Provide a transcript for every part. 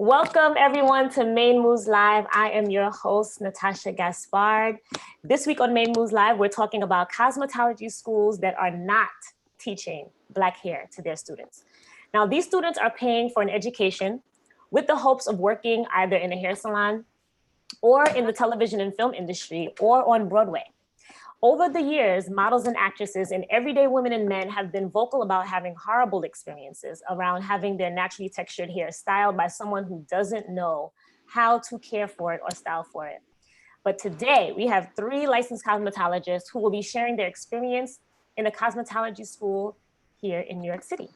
Welcome everyone to Main Moves Live. I am your host, Natasha Gaspard. This week on Main Moves Live, we're talking about cosmetology schools that are not teaching Black hair to their students. Now, these students are paying for an education with the hopes of working either in a hair salon or in the television and film industry or on Broadway. Over the years, models and actresses and everyday women and men have been vocal about having horrible experiences around having their naturally textured hair styled by someone who doesn't know how to care for it or style for it. But today, we have 3 licensed cosmetologists who will be sharing their experience in a cosmetology school here in New York City.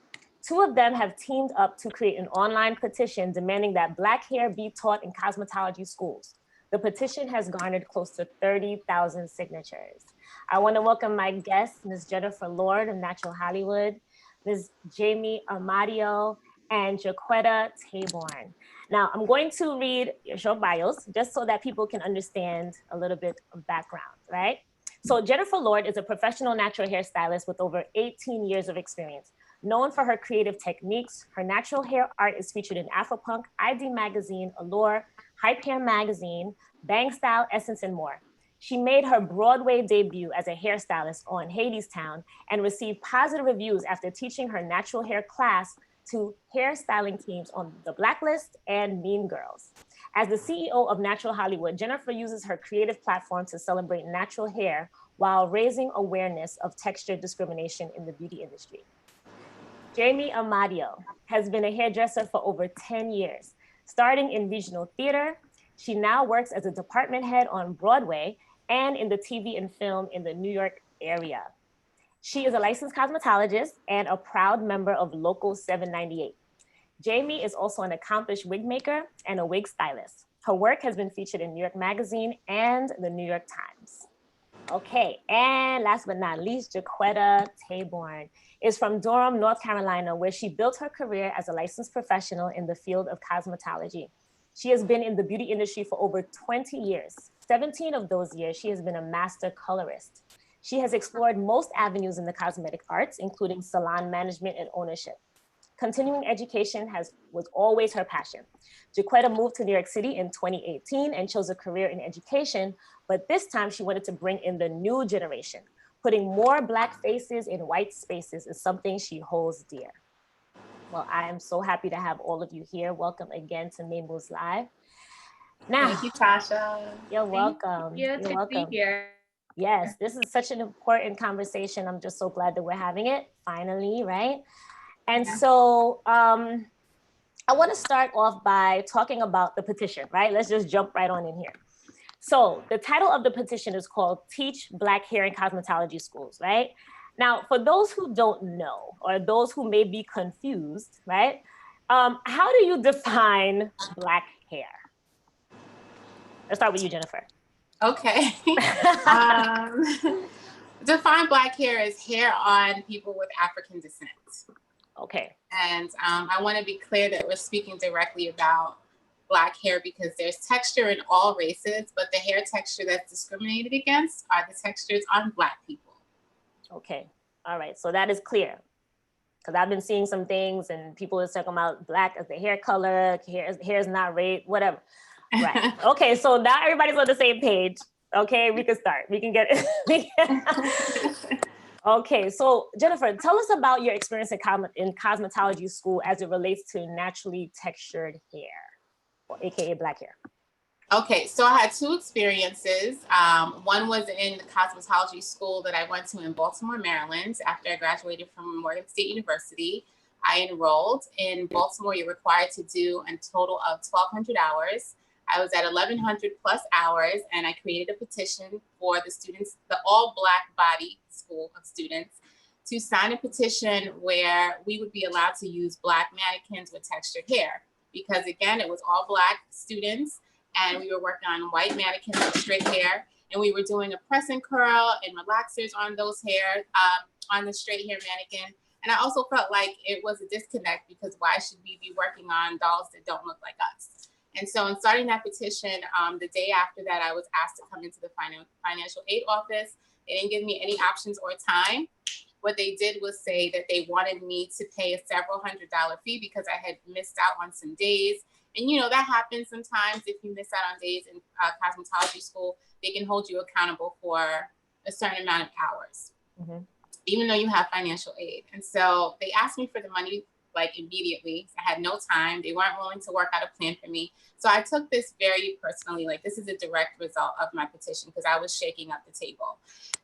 2 of them have teamed up to create an online petition demanding that Black hair be taught in cosmetology schools. The petition has garnered close to 30,000 signatures. I want to welcome my guests, Ms. Jennifer Lord of Natural Hollywood, Ms. Jamie Amadio, and Jacquetta Taybourne. Now, I'm going to read your short bios just so that people can understand a little bit of background, right? So Jennifer Lord is a professional natural hairstylist with over 18 years of experience. Known for her creative techniques, her natural hair art is featured in Afropunk, ID Magazine, Allure, Hype Hair Magazine, Bang Style, Essence, and more. She made her Broadway debut as a hairstylist on Hadestown and received positive reviews after teaching her natural hair class to hairstyling teams on The Blacklist and Mean Girls. As the CEO of Natural Hollywood, Jennifer uses her creative platform to celebrate natural hair while raising awareness of texture discrimination in the beauty industry. Jamie Amadio has been a hairdresser for over 10 years. Starting in regional theater, she now works as a department head on Broadway and in the TV and film in the New York area. She is a licensed cosmetologist and a proud member of Local 798. Jamie is also an accomplished wig maker and a wig stylist. Her work has been featured in New York Magazine and the New York Times. Okay, and last but not least, Jacquetta Taybourne is from Durham, North Carolina, where she built her career as a licensed professional in the field of cosmetology. She has been in the beauty industry for over 20 years. 17 of those years, she has been a master colorist. She has explored most avenues in the cosmetic arts, including salon management and ownership. Continuing education was always her passion. Jacquetta moved to New York City in 2018 and chose a career in education, but this time she wanted to bring in the new generation. Putting more Black faces in white spaces is something she holds dear. Well, I am so happy to have all of you here. Welcome again to Main Moves Live. Now, thank you, Tasha. You're welcome. You're welcome. Be here. Yes, this is such an important conversation. I'm just so glad that we're having it finally, right? And so I want to start off by talking about the petition, right? Let's just jump right on in here. So the title of the petition is called Teach Black Hair in Cosmetology Schools, right? Now, for those who don't know, or those who may be confused, right? How do you define Black hair? Let's start with you, Jennifer. Okay. Define Black hair as hair on people with African descent. Okay. And I want to be clear that we're speaking directly about Black hair because there's texture in all races, but the hair texture that's discriminated against are the textures on Black people. Okay. All right. So that is clear. Because I've been seeing some things and people are talking about Black as the hair color, hair is not red, whatever. Right. Okay. So now everybody's on the same page. Okay. We can start. We can get it. Okay, so Jennifer, tell us about your experience in cosmetology school as it relates to naturally textured hair, or AKA Black hair. Okay, so I had 2 experiences. One was in the cosmetology school that I went to in Baltimore, Maryland. After I graduated from Morgan State University, I enrolled. In Baltimore, you're required to do a total of 1,200 hours. I was at 1,100 plus hours, and I created a petition for the students, the all Black body school of students, to sign a petition where we would be allowed to use Black mannequins with textured hair. Because again, it was all Black students, and we were working on white mannequins with straight hair, and we were doing a press and curl and relaxers on those hair, on the straight hair mannequin. And I also felt like it was a disconnect because why should we be working on dolls that don't look like us? And so in starting that petition, the day after that, I was asked to come into the financial aid office. They didn't give me any options or time. What they did was say that they wanted me to pay a several $100 fee because I had missed out on some days And, you know, that happens sometimes if you miss out on days in cosmetology school, they can hold you accountable for a certain amount of hours, even though you have financial aid. And so they asked me for the money like immediately. I had no time. They weren't willing to work out a plan for me. So I took this very personally, like this is a direct result of my petition because I was shaking up the table.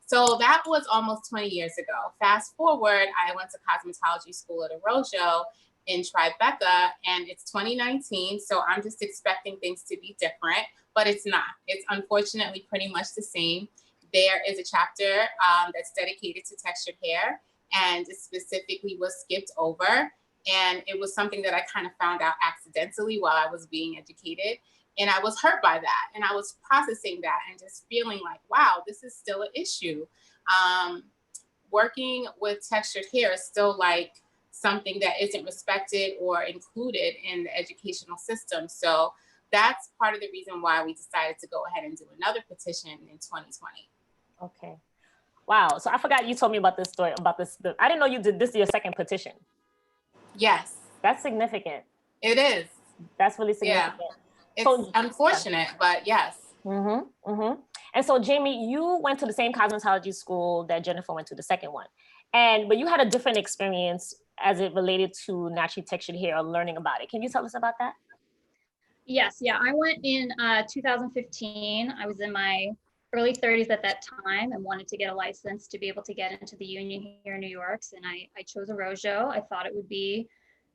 So that was almost 20 years ago. Fast forward, I went to cosmetology school at Arroyo in Tribeca, and it's 2019. So I'm just expecting things to be different, but it's not. It's unfortunately pretty much the same. There is a chapter that's dedicated to textured hair, and it specifically was skipped over. And it was something that I kind of found out accidentally while I was being educated. And I was hurt by that. And I was processing that and just feeling like, wow, this is still an issue. Working with textured hair is still like something that isn't respected or included in the educational system. So that's part of the reason why we decided to go ahead and do another petition in 2020. Okay. Wow. So I forgot you told me about this story, about this. I didn't know you did this, your second petition. Yes. That's significant. It is. That's really significant. Yeah. It's unfortunate, but yes. And so, Jamie, you went to the same cosmetology school that Jennifer went to, the second one. But you had a different experience as it related to naturally textured hair or learning about it. Can you tell us about that? Yes. Yeah. I went in 2015. I was in my early 30s at that time and wanted to get a license to be able to get into the union here in New York. And I chose Arroyo. I thought it would be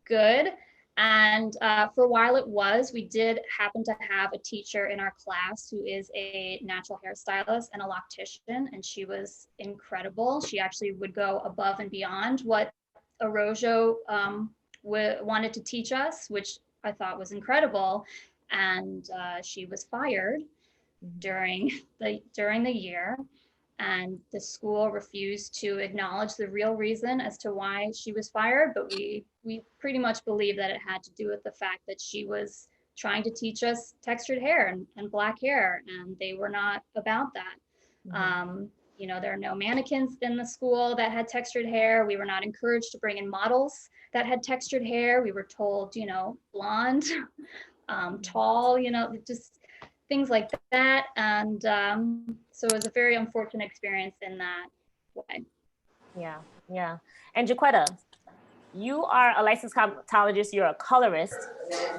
good. And for a while it was. We did happen to have a teacher in our class who is a natural hairstylist and a loctician, and she was incredible. She actually would go above and beyond what Arroyo wanted to teach us, which I thought was incredible. And she was fired during the year, and the school refused to acknowledge the real reason as to why she was fired, but we pretty much believe that it had to do with the fact that she was trying to teach us textured hair and black hair, and they were not about that. You know, there are no mannequins in the school that had textured hair. We were not encouraged to bring in models that had textured hair. We were told, you know, blonde, tall, you know, just things like that. And so it was a very unfortunate experience in that way. Yeah, yeah. And Jacquetta, you are a licensed cosmetologist, you're a colorist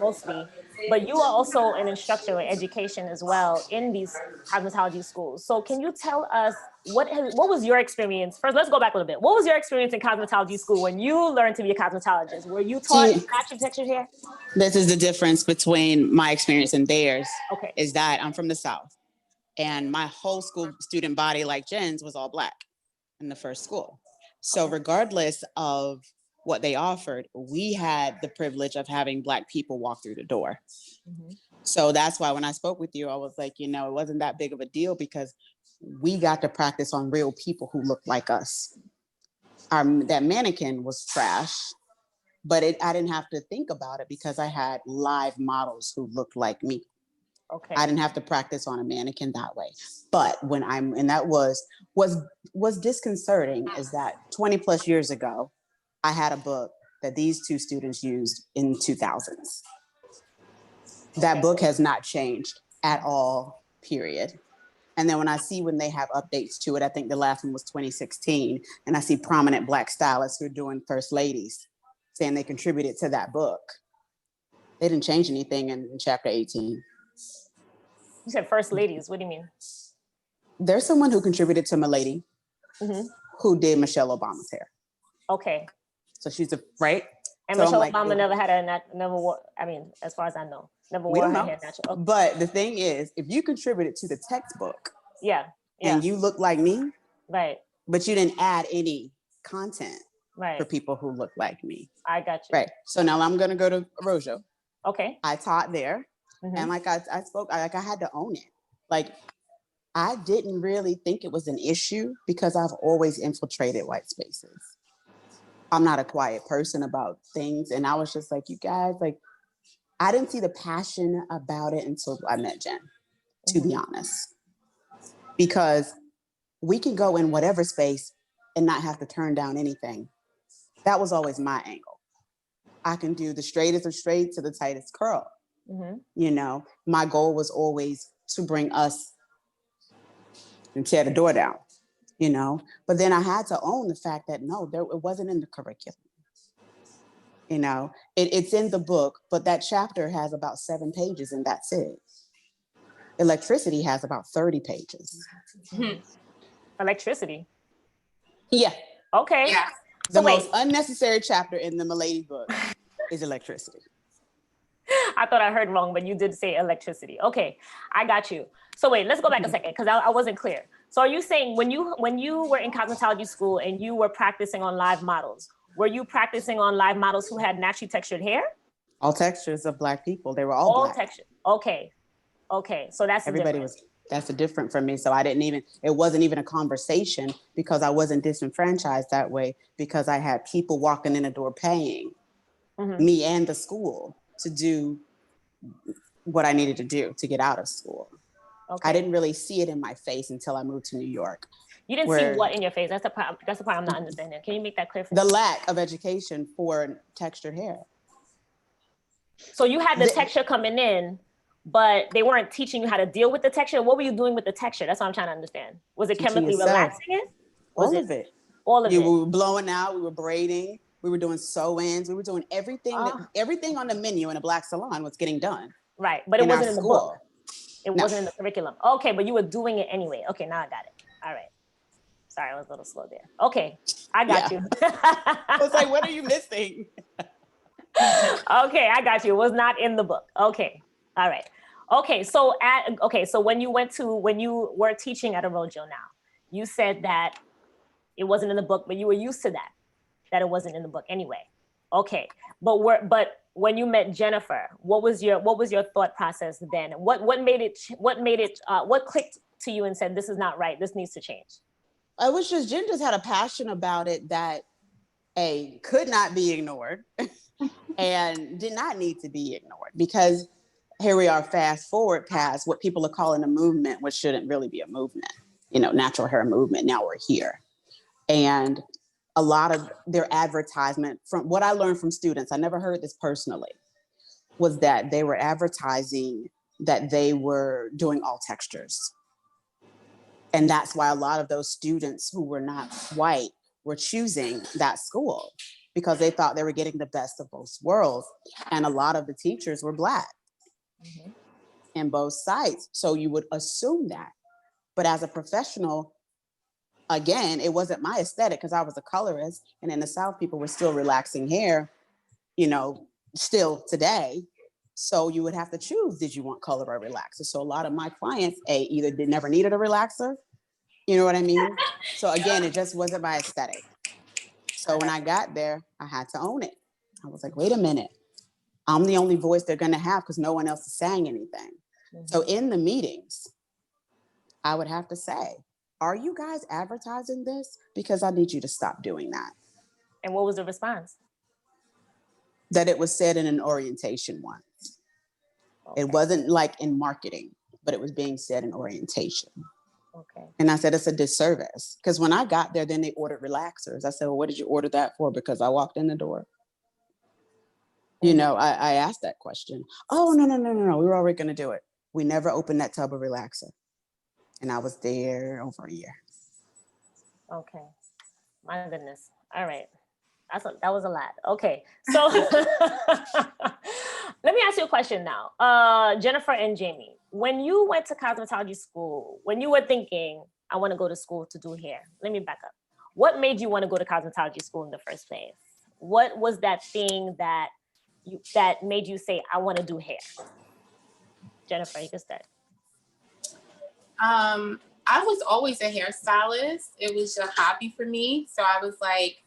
mostly, but you are also an instructor in education as well in these cosmetology schools. So can you tell us what was your experience? First, let's go back a little bit. What was your experience in cosmetology school when you learned to be a cosmetologist? Were you taught natural textured hair? This is the difference between my experience and theirs. Okay. Is that I'm from the South, and my whole school student body, like Jen's, was all Black in the first school. So regardless of what they offered, we had the privilege of having Black people walk through the door. So that's why when I spoke with you, I was like, you know, it wasn't that big of a deal because we got to practice on real people who looked like us. That mannequin was trash, but I didn't have to think about it because I had live models who looked like me. Okay. I didn't have to practice on a mannequin that way. But when and that was disconcerting is that 20 plus years ago, I had a book that these two students used in 2000s. That book has not changed at all, period. And then when they have updates to it, I think the last one was 2016, and I see prominent Black stylists who are doing first ladies saying they contributed to that book. They didn't change anything in chapter 18. You said first ladies, what do you mean? There's someone who contributed to Milady who did Michelle Obama's hair. Okay. So she's right? And so Michelle Obama never had never wore, I mean, as far as I know, never wore her hair natural. Okay. But the thing is, if you contributed to the textbook, and you look like me, right? But you didn't add any content right. for people who look like me. I got you. Right. So now I'm gonna go to Arroyo. Okay. I taught there, and like I spoke, I had to own it. Like I didn't really think it was an issue because I've always infiltrated white spaces. I'm not a quiet person about things. And I was just like, you guys, like, I didn't see the passion about it until I met Jen, to be honest. Because we can go in whatever space and not have to turn down anything. That was always my angle. I can do the straightest of straight to the tightest curl. You know, my goal was always to bring us and tear the door down, you know, but then I had to own the fact that no, it wasn't in the curriculum. You know, it's in the book, but that chapter has about 7 pages and that's it. Electricity has about 30 pages. Electricity. Yeah. Okay. Yeah. The most unnecessary chapter in the Milady book is electricity. I thought I heard wrong, but you did say electricity. Okay, I got you. So wait, let's go back a second because I wasn't clear. So are you saying when you were in cosmetology school and you were practicing on live models, were you practicing on live models who had naturally textured hair? All textures of Black people. They were all Black. Texture. Okay. Okay. So that's that's the different for me. So it wasn't even a conversation because I wasn't disenfranchised that way because I had people walking in the door paying me and the school to do what I needed to do to get out of school. Okay. I didn't really see it in my face until I moved to New York. You didn't see what in your face? That's the part I'm not understanding. Can you make that clear for me? The lack of education for textured hair. So you had the texture coming in, but they weren't teaching you how to deal with the texture. What were you doing with the texture? That's what I'm trying to understand. Was it chemically relaxing it? All of it. All of it. We were blowing out, we were braiding, we were doing sew-ins, we were doing everything everything on the menu in a Black salon was getting done. Right, but it wasn't in the book. It wasn't in the curriculum. Okay, but you were doing it anyway. Okay, now I got it. All right. Sorry, I was a little slow there. Okay, I got you. I was like, what are you missing? Okay, I got you. It was not in the book. Okay, all right. Okay, so when you were teaching at Amadio now, you said that it wasn't in the book, but you were used to that it wasn't in the book anyway. Okay, but when you met Jennifer, what was your thought process then? What clicked to you and said, this is not right, this needs to change? I was Jen just had a passion about it that could not be ignored and did not need to be ignored, because here we are, fast forward past what people are calling a movement, which shouldn't really be a movement, natural hair movement. Now we're here. And a lot of their advertisement, from what I learned from students, I never heard this personally, was that they were advertising that they were doing all textures. And that's why a lot of those students who were not white were choosing that school, because they thought they were getting the best of both worlds. And a lot of the teachers were Black in both sides. So you would assume that. But as a professional, again, it wasn't my aesthetic because I was a colorist. And in the South, people were still relaxing hair, still today. So you would have to choose, did you want color or relaxer? So a lot of my clients, either never needed a relaxer, you know what I mean? So again, it just wasn't my aesthetic. So when I got there, I had to own it. I was like, wait a minute. I'm the only voice they're gonna have because no one else is saying anything. So in the meetings, I would have to say, are you guys advertising this? Because I need you to stop doing that. And what was the response? That it was said in an orientation once. Okay. It wasn't like in marketing, but it was being said in orientation. Okay. And I said, it's a disservice. Because when I got there, then they ordered relaxers. I said, well, what did you order that for? Because I walked in the door. I asked that question. Oh, no. We were already going to do it. We never opened that tub of relaxer. And I was there over a year. Okay. My goodness. All right. That was a lot. Okay. So let me ask you a question now. Jennifer and Jamie, when you went to cosmetology school, when you were thinking, I want to go to school to do hair, let me back up. What made you want to go to cosmetology school in the first place? What was that thing that made you say, I want to do hair? Jennifer, you can start. I was always a hairstylist. It was a hobby for me. So I was like,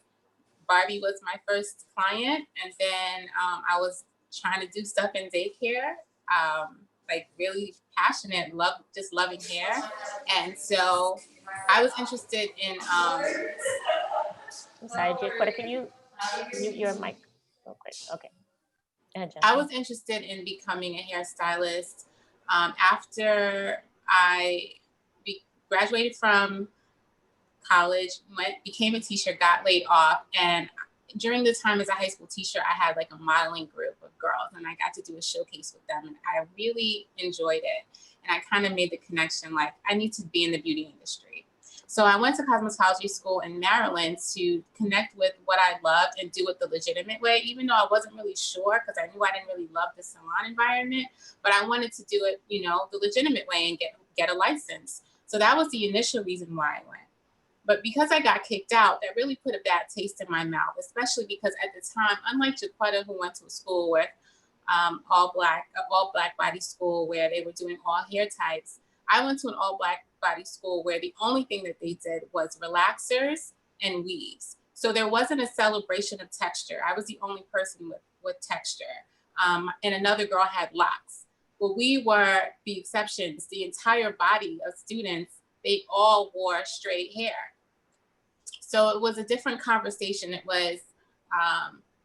Barbie was my first client. And then I was trying to do stuff in daycare, like really passionate, loving hair. And so I was interested in... I'm sorry, Jacquetta, can you mute your mic real quick? Okay. I was interested in becoming a hairstylist after I graduated from college, became a teacher, got laid off. And during the time as a high school teacher, I had like a modeling group of girls, and I got to do a showcase with them, and I really enjoyed it. And I kind of made the connection, like, I need to be in the beauty industry. So I went to cosmetology school in Maryland to connect with what I loved and do it the legitimate way, even though I wasn't really sure, because I knew I didn't really love the salon environment, but I wanted to do it, you know, the legitimate way and get a license. So that was the initial reason why I went. But because I got kicked out, that really put a bad taste in my mouth, especially because at the time, unlike Jacquetta, who went to a school with all black body school where they were doing all hair types, I went to an all black body school where the only thing that they did was relaxers and weaves. So there wasn't a celebration of texture. I was the only person with texture. And another girl had locks. But we were the exceptions. The entire body of students, they all wore straight hair. So it was a different conversation. It was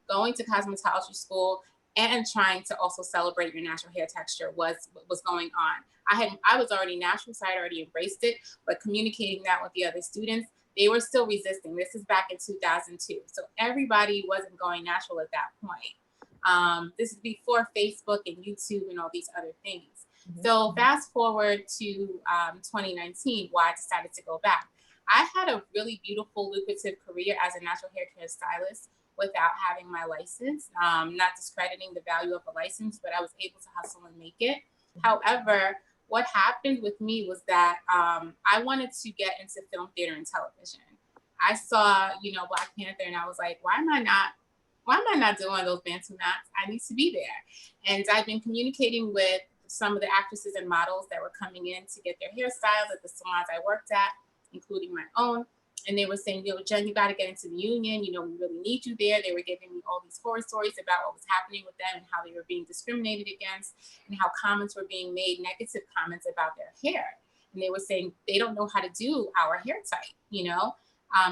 going to cosmetology school and trying to also celebrate your natural hair texture was what was going on. I was already natural, so I had already embraced it, but communicating that with the other students, they were still resisting. This is back in 2002. So everybody wasn't going natural at that point. This is before Facebook and YouTube and all these other things. Mm-hmm. So fast forward to 2019, why I decided to go back. I had a really beautiful, lucrative career as a natural hair care stylist without having my license, not discrediting the value of a license, but I was able to hustle and make it. However, what happened with me was that I wanted to get into film, theater, and television. I saw, you know, Black Panther, and I was like, why am I not doing those Bantu knots? I need to be there. And I've been communicating with some of the actresses and models that were coming in to get their hairstyles at the salons I worked at, including my own. And they were saying, yo, Jen, you got to get into the union. You know, we really need you there. They were giving me all these horror stories about what was happening with them and how they were being discriminated against and how comments were being made, negative comments about their hair. And they were saying they don't know how to do our hair type, you know.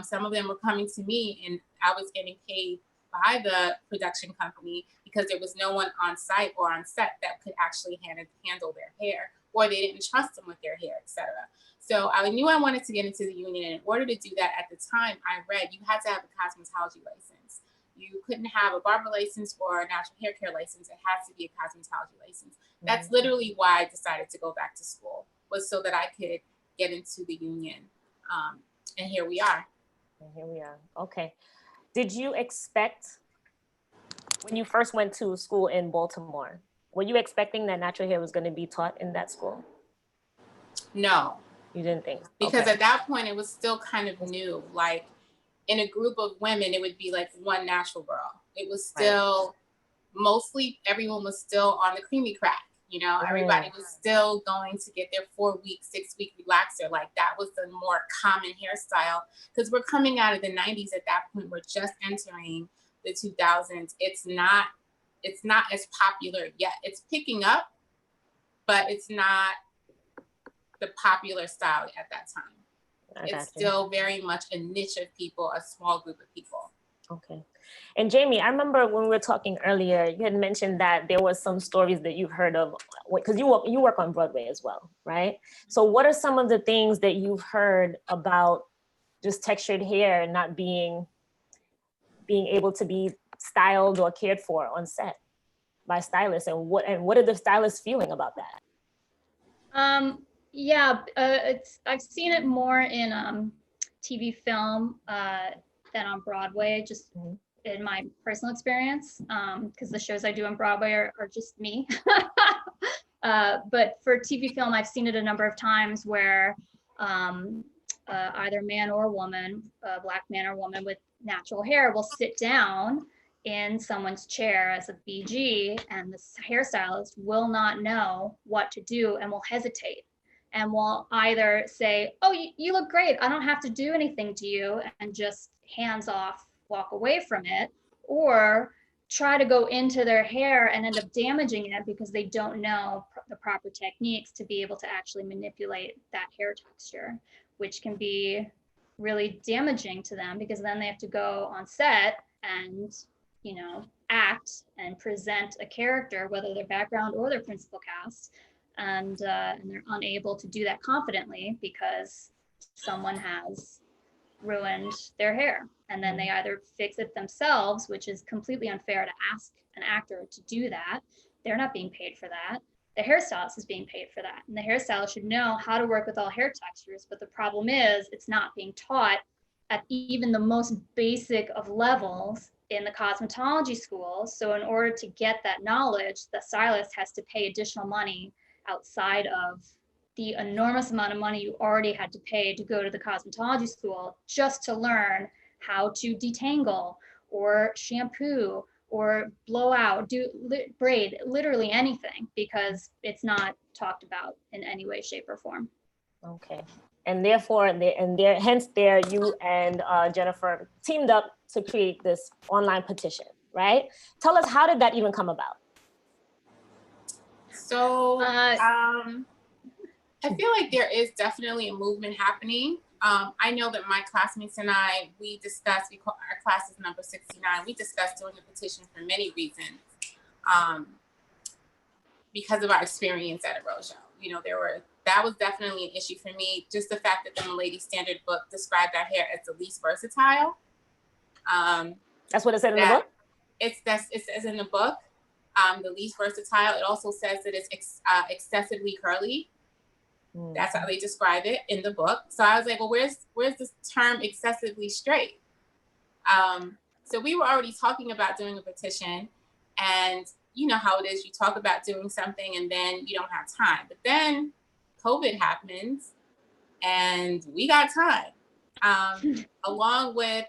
Some of them were coming to me and I was getting paid by the production company because there was no one on site or on set that could actually handle their hair, or they didn't trust them with their hair, etc. So I knew I wanted to get into the union, and in order to do that, at the time I read you had to have a cosmetology license. You couldn't have a barber license or a natural hair care license. It has to be a cosmetology license. That's literally why I decided to go back to school, was so that I could get into the union. And here we are. And here we are. Okay. Did you expect, when you first went to school in Baltimore, were you expecting that natural hair was going to be taught in that school? No. You didn't think? Because okay. At that point, it was still kind of new. Like in a group of women, it would be like one natural girl. It was still, mostly everyone was still on the creamy crack. You know, everybody was still going to get their 4-week, 6-week relaxer. Like that was the more common hairstyle, because we're coming out of the 90s at that point. We're just entering the 2000s. It's not as popular yet. It's picking up, but it's not the popular style at that time. It's still very much a niche of people, a small group of people. Okay. And Jamie, I remember when we were talking earlier, you had mentioned that there was some stories that you've heard of, because you work on Broadway as well, right? So what are some of the things that you've heard about just textured hair not being able to be styled or cared for on set by stylists, and what are the stylists feeling about that? Yeah, I've seen it more in TV film than on Broadway, just in my personal experience, because the shows I do on Broadway are just me. But for TV film, I've seen it a number of times where either man or woman, a Black man or woman with natural hair will sit down in someone's chair as a BG, and the hairstylist will not know what to do and will hesitate and will either say, oh, you look great, I don't have to do anything to you, and just hands off, walk away from it, or try to go into their hair and end up damaging it because they don't know the proper techniques to be able to actually manipulate that hair texture, which can be really damaging to them, because then they have to go on set and, you know, act and present a character, whether their background or their principal cast, and they're unable to do that confidently because someone has ruined their hair. and then they either fix it themselves, which is completely unfair to ask an actor to do that. They're not being paid for that. The hairstylist is being paid for that. And the hairstylist should know how to work with all hair textures. But the problem is it's not being taught at even the most basic of levels in the cosmetology school. So in order to get that knowledge, the stylist has to pay additional money outside of the enormous amount of money you already had to pay to go to the cosmetology school just to learn how to detangle or shampoo or blow out, braid, literally anything, because it's not talked about in any way, shape, or form. Okay. And therefore, hence you and Jennifer teamed up to create this online petition, right? Tell us, how did that even come about? So I feel like there is definitely a movement happening. I know that my classmates and I, our class is number 69. We discussed doing a petition for many reasons, because of our experience at erasure. You know, that was definitely an issue for me. Just the fact that the Milady Standard book described our hair as the least versatile. That's what it said in the book? It says in the book, the least versatile. It also says that it's excessively curly. That's how they describe it in the book. So I was like, well, where's this term excessively straight? So we were already talking about doing a petition, and you know how it is. You talk about doing something and then you don't have time. But then COVID happens and we got time, along with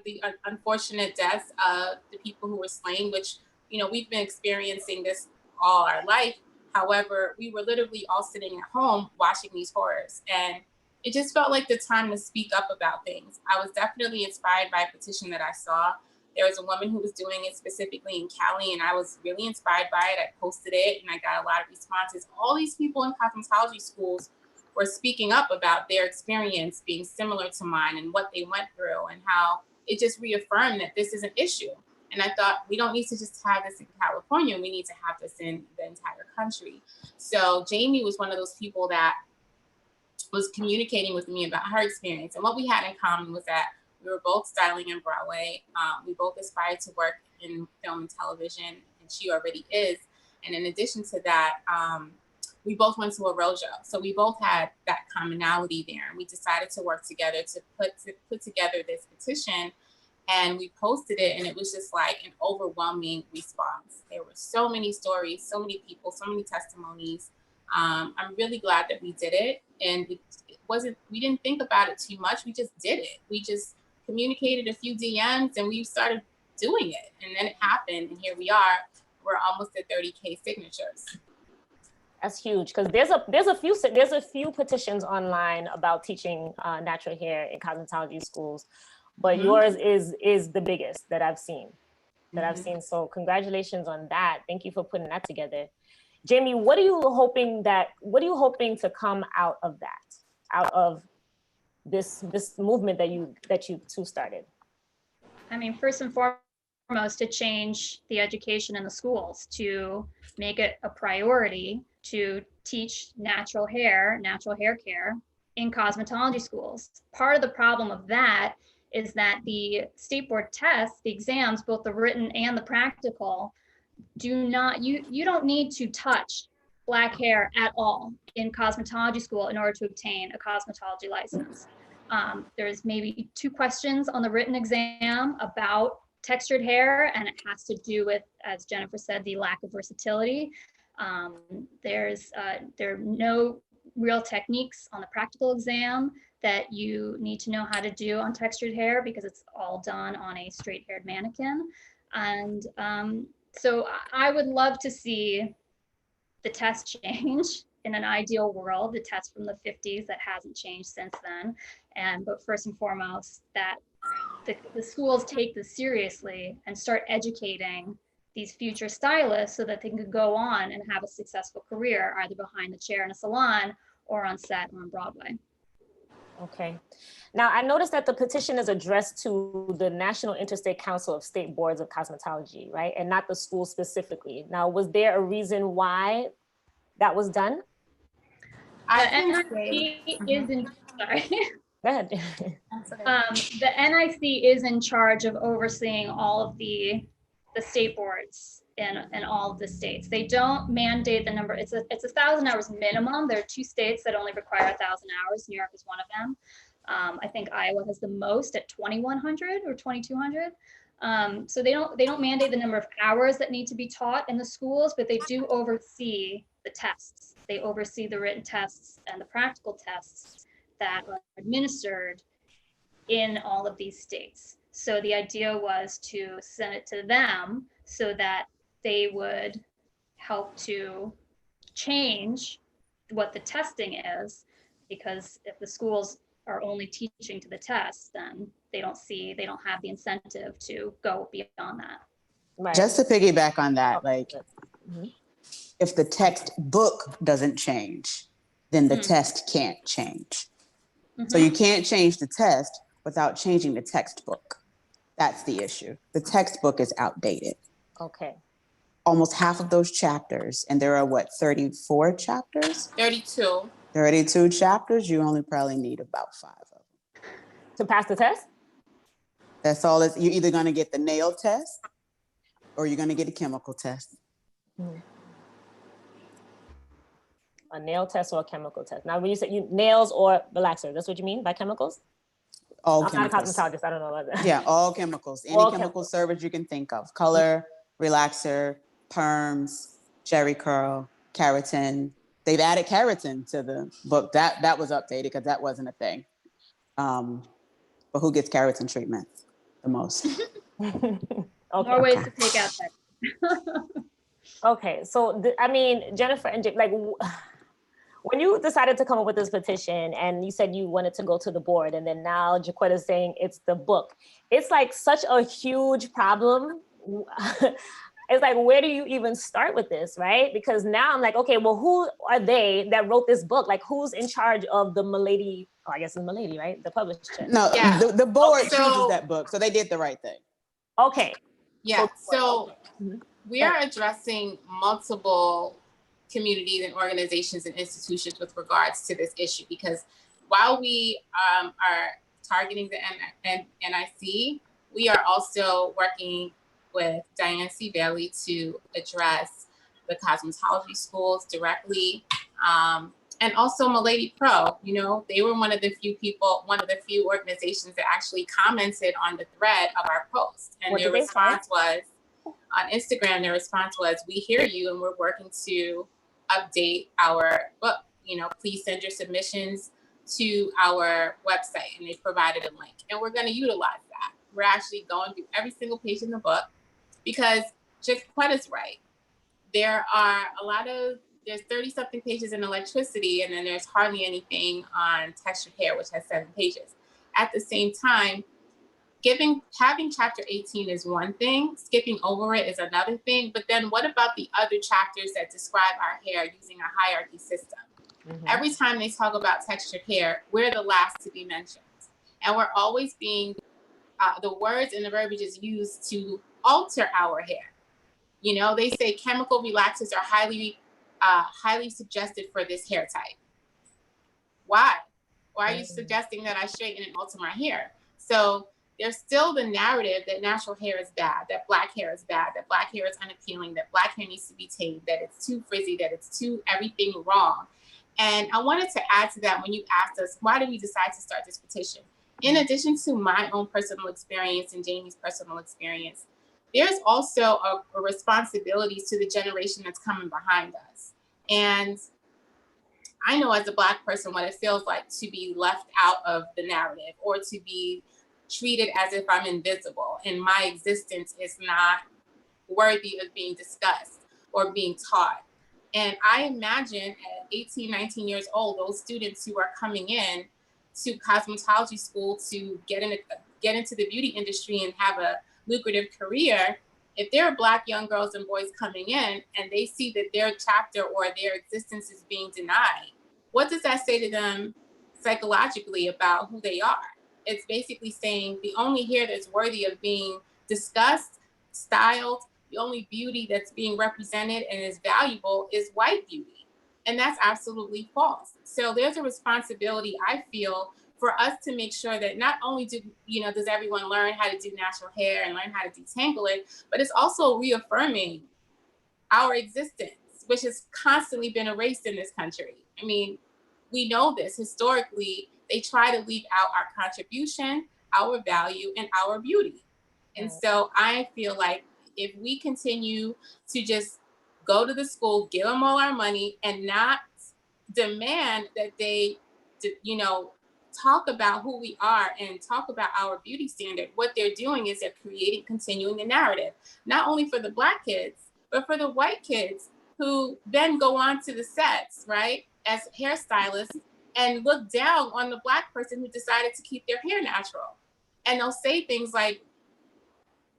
the unfortunate deaths of the people who were slain, which, you know, we've been experiencing this all our life. However, we were literally all sitting at home watching these horrors, and it just felt like the time to speak up about things. I was definitely inspired by a petition that I saw. There was a woman who was doing it specifically in Cali, and I was really inspired by it. I posted it and I got a lot of responses. All these people in cosmetology schools were speaking up about their experience being similar to mine and what they went through, and how it just reaffirmed that this is an issue. And I thought, we don't need to just have this in California, we need to have this in the entire country. So Jamie was one of those people that was communicating with me about her experience. And what we had in common was that we were both styling in Broadway. We both aspired to work in film and television, and she already is. And in addition to that, we both went to erasure. So we both had that commonality there. And we decided to work together to put together this petition. And we posted it, and it was just like an overwhelming response. There were so many stories, so many people, so many testimonies. I'm really glad that we did it. And it wasn't, we didn't think about it too much. We just did it. We just communicated a few DMs and we started doing it. And then it happened, and here we are. We're almost at 30K signatures. That's huge, because there's a few petitions online about teaching natural hair in cosmetology schools. But yours is the biggest that I've seen, So congratulations on that. Thank you for putting that together. Jamie, what are you hoping to come out of that, out of this movement that you two started? I mean, first and foremost, to change the education in the schools, to make it a priority to teach natural hair care in cosmetology schools. Part of the problem of that is that the state board tests, the exams, both the written and the practical, you don't need to touch black hair at all in cosmetology school in order to obtain a cosmetology license. There's maybe 2 questions on the written exam about textured hair, and it has to do with, as Jennifer said, the lack of versatility. There are no real techniques on the practical exam that you need to know how to do on textured hair, because it's all done on a straight-haired mannequin. And so I would love to see the test change in an ideal world, the test from the 50s that hasn't changed since then. But first and foremost, that the schools take this seriously and start educating these future stylists so that they can go on and have a successful career, either behind the chair in a salon or on set or on Broadway. Okay. Now, I noticed that the petition is addressed to the National Interstate Council of State Boards of Cosmetology, right? And not the school specifically. Now, was there a reason why that was done? NIC is in, sorry. Go ahead. The NIC is in charge of overseeing all of the state boards in all of the states. They don't mandate the number. It's 1,000 hours minimum. There are 2 states that only require 1,000 hours. New York is one of them. I think Iowa has the most at 2,100 or 2,200. So they don't mandate the number of hours that need to be taught in the schools, but they do oversee the tests. They oversee the written tests and the practical tests that are administered in all of these states. So the idea was to send it to them so that they would help to change what the testing is, because if the schools are only teaching to the test, then they don't have the incentive to go beyond that. Right. Just to piggyback on that, like, Mhm. if the textbook doesn't change, then the test can't change. So you can't change the test without changing the textbook. That's the issue. The textbook is outdated. Okay. Almost half of those chapters, and there are 34 chapters? 32. 32 chapters, you only probably need about 5 of them. To pass the test? That's all. You're either going to get the nail test or you're going to get a chemical test. A nail test or a chemical test. Now, when you say nails or relaxer, that's what you mean by chemicals? All I'm chemicals. not a cosmetologist. I don't know about that. Yeah, all chemicals. Any All chemical service you can think of. Color, relaxer, perms, jerry curl, keratin. They've added keratin to the book. That was updated because that wasn't a thing. But who gets keratin treatment the most? Okay. More ways to take out that. Okay, so I mean, Jennifer and Jake, like, when you decided to come up with this petition and you said you wanted to go to the board, and then now Jacquetta's saying it's the book, it's like such a huge problem. It's like, where do you even start with this, right? Because now I'm like, okay, well, who are they that wrote this book? Like, who's in charge of the Milady, oh, I guess it's Milady, right? The publisher. No, Yeah. the board So- chooses that book, so they did the right thing. Okay. Yeah, so Mhm. we are addressing multiple communities and organizations and institutions with regards to this issue, because while we are targeting the NIC, we are also working with Diane C. Bailey to address the cosmetology schools directly. And also Milady Pro, you know, they were one of the few organizations that actually commented on the thread of our post. And their response was, on Instagram, their response was, we hear you and we're working to update our book. You know, please send your submissions to our website. And they provided a link. And we're going to utilize that. We're actually going through every single page in the book, because Jacquetta's right. There's 30 something pages in electricity, and then there's hardly anything on textured hair, which has 7 pages. At the same time, having chapter 18 is one thing, skipping over it is another thing, but then what about the other chapters that describe our hair using a hierarchy system? Mm-hmm. Every time they talk about textured hair, we're the last to be mentioned. And we're always being, the words and the verbiage is used to alter our hair. You know, they say chemical relaxers are highly suggested for this hair type. Why? Why are you suggesting that I straighten and alter my hair? So there's still the narrative that natural hair is bad, that black hair is bad, that black hair is unappealing, that black hair needs to be tamed, that it's too frizzy, that it's too everything wrong. And I wanted to add to that when you asked us, why did we decide to start this petition? In addition to my own personal experience and Jamie's personal experience, there's also a responsibility to the generation that's coming behind us. And I know as a Black person what it feels like to be left out of the narrative, or to be treated as if I'm invisible and my existence is not worthy of being discussed or being taught. And I imagine at 18, 19 years old, those students who are coming in to cosmetology school to get into the beauty industry and have a lucrative career, if there are Black young girls and boys coming in and they see that their chapter or their existence is being denied, what does that say to them psychologically about who they are? It's basically saying the only hair that's worthy of being discussed, styled, the only beauty that's being represented and is valuable is white beauty. And that's absolutely false. So there's a responsibility, I feel, for us to make sure that not only does everyone learn how to do natural hair and learn how to detangle it, but it's also reaffirming our existence, which has constantly been erased in this country. I mean, we know this historically, they try to leave out our contribution, our value, and our beauty. And so I feel like if we continue to just go to the school, give them all our money, and not demand that they, talk about who we are and talk about our beauty standard, what they're doing is they're continuing the narrative, not only for the Black kids, but for the white kids who then go on to the sets, right, as hairstylists and look down on the Black person who decided to keep their hair natural. And they'll say things like,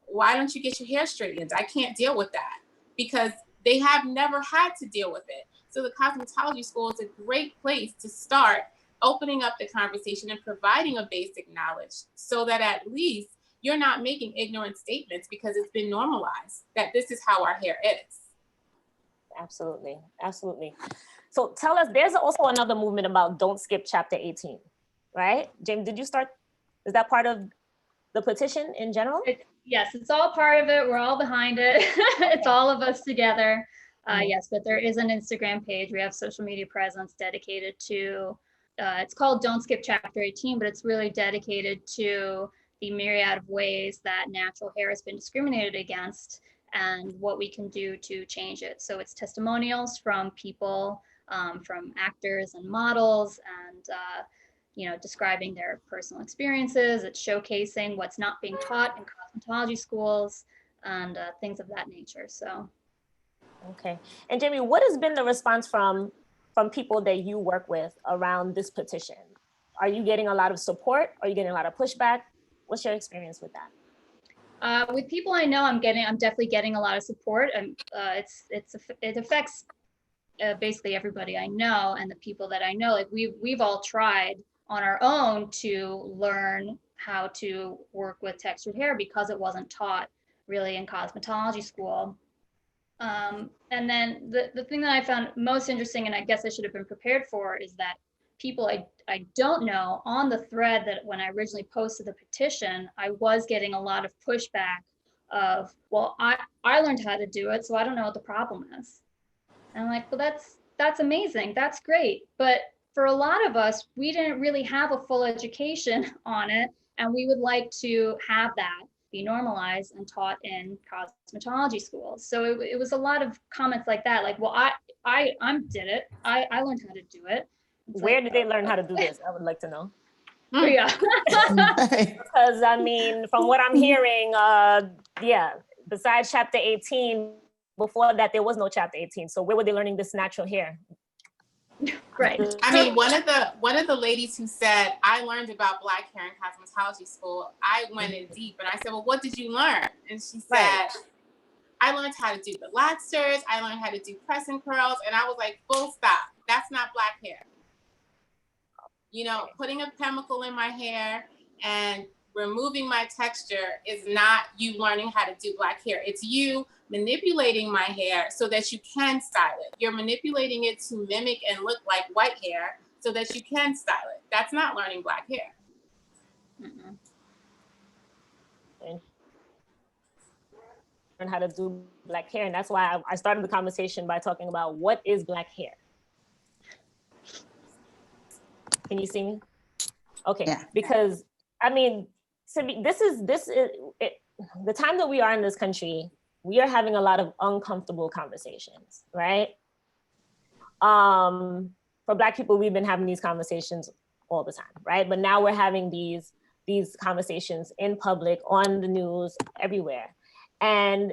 why don't you get your hair straightened? I can't deal with that, because they have never had to deal with it. So the cosmetology school is a great place to start opening up the conversation and providing a basic knowledge so that at least you're not making ignorant statements because it's been normalized that this is how our hair is. Absolutely, absolutely. So tell us, there's also another movement about don't skip chapter 18, right? James, did you start, is that part of the petition in general? Yes, it's all part of it. We're all behind it. It's all of us together. Yes, but there is an Instagram page. We have social media presence dedicated to, it's called Don't Skip Chapter 18, but it's really dedicated to the myriad of ways that natural hair has been discriminated against and what we can do to change it. So it's testimonials from people, from actors and models, and describing their personal experiences. It's showcasing what's not being taught in cosmetology schools and things of that nature. So, okay. And Jamie, what has been the response from people that you work with around this petition? Are you getting a lot of support? Are you getting a lot of pushback? What's your experience with that? With people I know, I'm definitely getting a lot of support, and it affects basically everybody I know, and the people that I know. Like we've all tried on our own to learn how to work with textured hair because it wasn't taught really in cosmetology school. And then the thing that I found most interesting, and I guess I should have been prepared for, is that people I don't know on the thread that when I originally posted the petition, I was getting a lot of pushback of, well, I learned how to do it, so I don't know what the problem is. And I'm like, well, that's amazing. That's great. But for a lot of us, we didn't really have a full education on it. And we would like to have that be normalized and taught in cosmetology schools. So it was a lot of comments like that. Like, well, I did it. I learned how to do it. Where did they learn how to do this? I would like to know. Yeah. Because I mean, from what I'm hearing, besides chapter 18, before that, there was no chapter 18. So where were they learning this natural hair? Right. I mean, one of the ladies who said, I learned about Black hair in cosmetology school, I went in deep and I said, well, what did you learn? And she said, I learned how to do relaxers, I learned how to do press and curls, and I was like, full stop. That's not Black hair. Putting a chemical in my hair and removing my texture is not you learning how to do Black hair. It's you manipulating my hair so that you can style it. You're manipulating it to mimic and look like white hair so that you can style it. That's not learning Black hair. Learn how to do Black hair. And that's why I started the conversation by talking about what is Black hair. Can you see me? Okay, yeah. Because I mean, this is the time that we are in this country, we are having a lot of uncomfortable conversations, right? For Black people, we've been having these conversations all the time, right? But now we're having these conversations in public, on the news, everywhere. And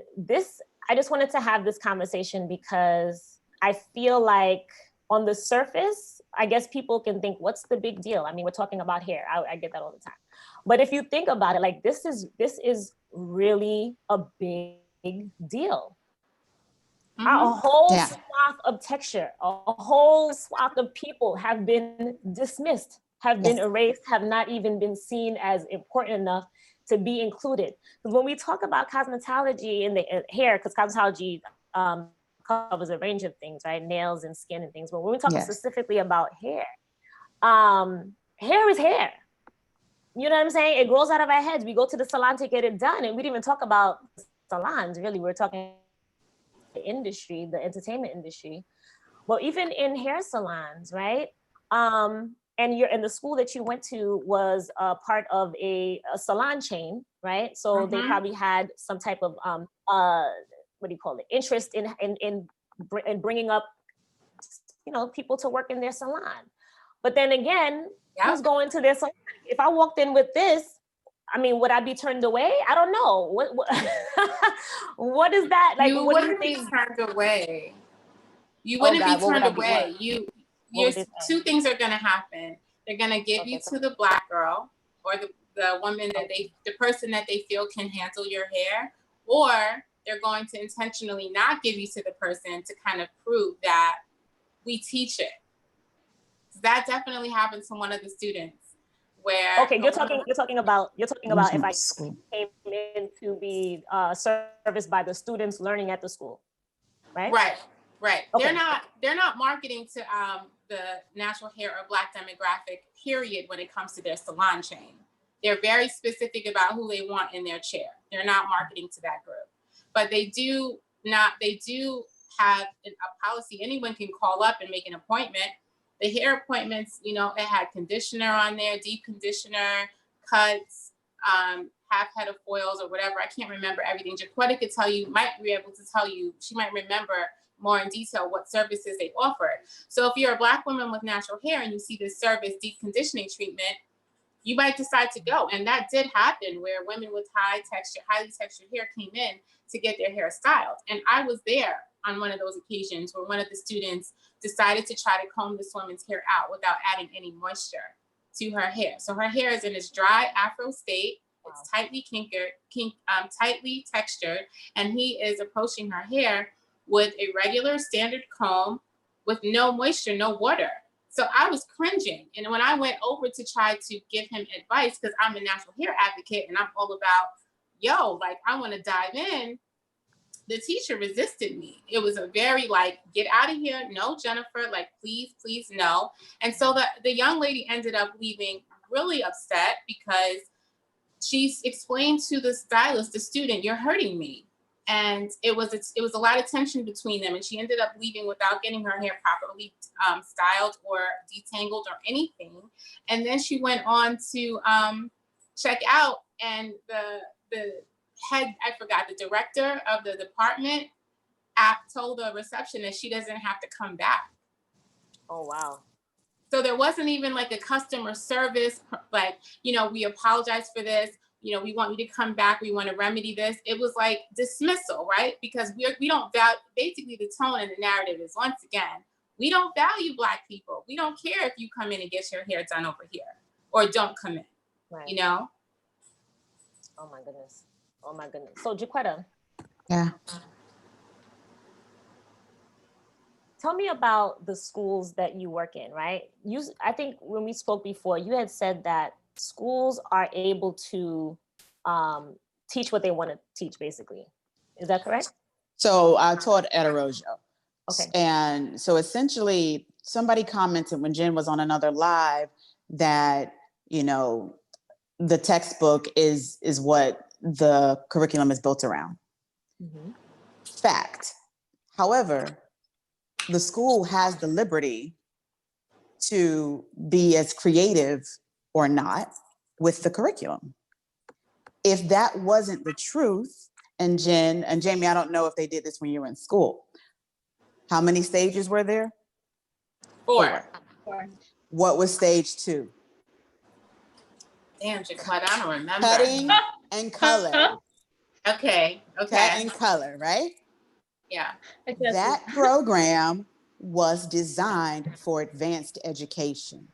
I just wanted to have this conversation because I feel like on the surface, I guess people can think, what's the big deal? I mean, we're talking about hair. I get that all the time. But if you think about it, like this is really a big deal. Mm-hmm. A whole swath of texture, a whole swath of people have been dismissed, have been erased, have not even been seen as important enough to be included. Because when we talk about cosmetology in the hair, because cosmetology covers a range of things, right? Nails and skin and things. But when we talk specifically about hair, hair is hair. You know what I'm saying? It grows out of our heads. We go to the salon to get it done. And we didn't even talk about salons, really. We're talking the industry, the entertainment industry. Well, even in hair salons, right? And you're in the school that you went to was part of a salon chain, right? So they probably had some type of what do you call it? Interest in bringing up, you know, people to work in their salon. But then again, who's going to their salon? If I walked in with this, I mean, would I be turned away? I don't know. What what is that like? You what wouldn't do you think? be turned away. You wouldn't be turned away. Two things are going to happen. They're going to give you to the Black girl, or the woman that the person that they feel can handle your hair, or they're going to intentionally not give you to the person to kind of prove that we teach it. That definitely happened to one of the students. Where okay, you're talking about if I came in to be serviced by the students learning at the school, right? Right. Okay. They're not marketing to the natural hair or Black demographic, period, when it comes to their salon chain. They're very specific about who they want in their chair. They're not marketing to that group. But they do have a policy. Anyone can call up and make an appointment. The hair appointments, you know, it had conditioner on there, deep conditioner, cuts, half head of foils or whatever. I can't remember everything. Jacquetta could tell you, might be able to tell you, she might remember more in detail what services they offered. So if you're a Black woman with natural hair and you see this service, deep conditioning treatment, you might decide to go. And that did happen where women with highly textured hair came in to get their hair styled. And I was there on one of those occasions where one of the students decided to try to comb this woman's hair out without adding any moisture to her hair. So her hair is in this dry Afro state. It's tightly tightly textured, and he is approaching her hair with a regular standard comb with no moisture, no water. So I was cringing. And when I went over to try to give him advice, because I'm a natural hair advocate and I'm all about, like, I want to dive in, the teacher resisted me. It was a very like, get out of here. No, Jennifer, like, please, no. And so the young lady ended up leaving really upset because she explained to the stylist, the student, you're hurting me. And it was a lot of tension between them. And she ended up leaving without getting her hair properly styled or detangled or anything. And then she went on to check out, and the head, I forgot, the director of the department told the receptionist she doesn't have to come back. Oh, wow. So there wasn't even like a customer service, like, we apologize for this. We want you to come back. We want to remedy this. It was like dismissal, right? Because we don't value, basically the tone and the narrative is, once again, we don't value Black people. We don't care if you come in and get your hair done over here or don't come in, right. Oh my goodness. So Jacquetta. Yeah. Tell me about the schools that you work in, right? I think when we spoke before, you had said that schools are able to teach what they want to teach, basically. Is that correct? So I taught at erasure. Okay. And so essentially somebody commented when Jen was on another live that, the textbook is what the curriculum is built around. Mm-hmm. Fact. However, the school has the liberty to be as creative or not with the curriculum. If that wasn't the truth, and Jen and Jamie, I don't know if they did this when you were in school. How many stages were there? Four. What was stage 2? Damn, Jacquetta, I don't remember. Cutting and color. Okay. Cut and color, right? Yeah. That program was designed for advanced education.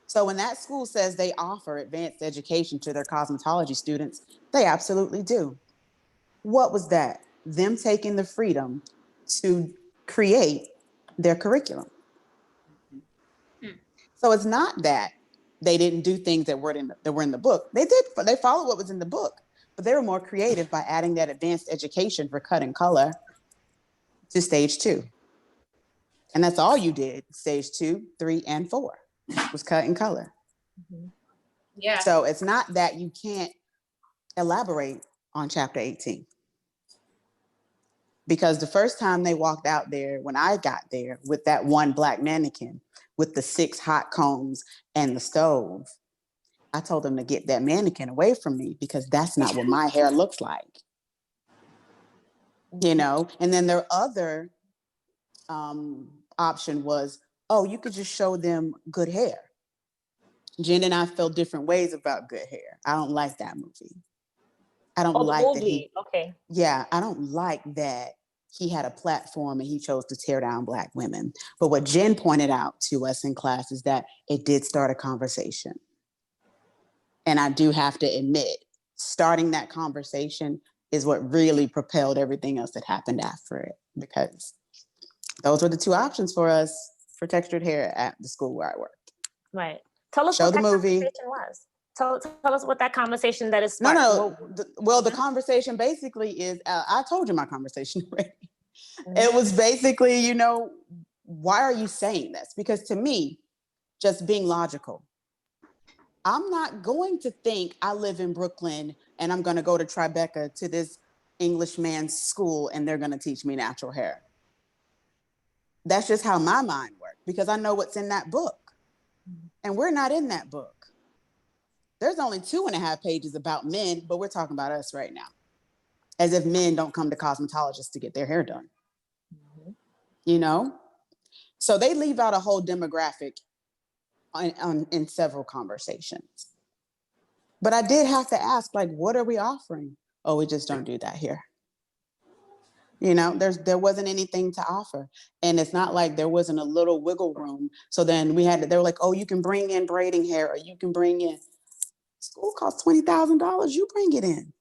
So when that school says they offer advanced education to their cosmetology students, they absolutely do. What was that? Them taking the freedom to create their curriculum. So it's not that they didn't do things that were in the book. They did. They followed what was in the book, but they were more creative by adding that advanced education for cut and color to stage 2. And that's all you did, stage 2, 3, and 4. was cut in color. Yeah. So it's not that you can't elaborate on chapter 18. Because the first time they walked out there, when I got there with that one black mannequin with the 6 hot combs and the stove, I told them to get that mannequin away from me because that's not what my hair looks like. You know, and then their other option was, oh, you could just show them good hair. Jen and I feel different ways about good hair. I don't like that movie. I don't like that he, okay. Yeah, I don't like that he had a platform and he chose to tear down Black women. But what Jen pointed out to us in class is that it did start a conversation. And I do have to admit, starting that conversation is what really propelled everything else that happened after it, because those were the 2 options for us for textured hair at the school where I worked. Right. Tell us Show what the that movie. conversation was. Tell us what that conversation that is. Well, the conversation basically is, I told you my conversation already. It was basically, you know, why are you saying this? Because to me, just being logical, I'm not going to think I live in Brooklyn and I'm going to go to Tribeca to this English man's school and they're going to teach me natural hair. That's just how my mind works, because I know what's in that book. And we're not in that book. There's only 2.5 pages about men, but we're talking about us right now. As if men don't come to cosmetologists to get their hair done. You know? So they leave out a whole demographic in several conversations. But I did have to ask, like, what are we offering? Oh, we just don't do that here. You know, there wasn't anything to offer. And it's not like there wasn't a little wiggle room. So then they were like, oh, you can bring in braiding hair, or you can bring in, school costs $20,000, you bring it in.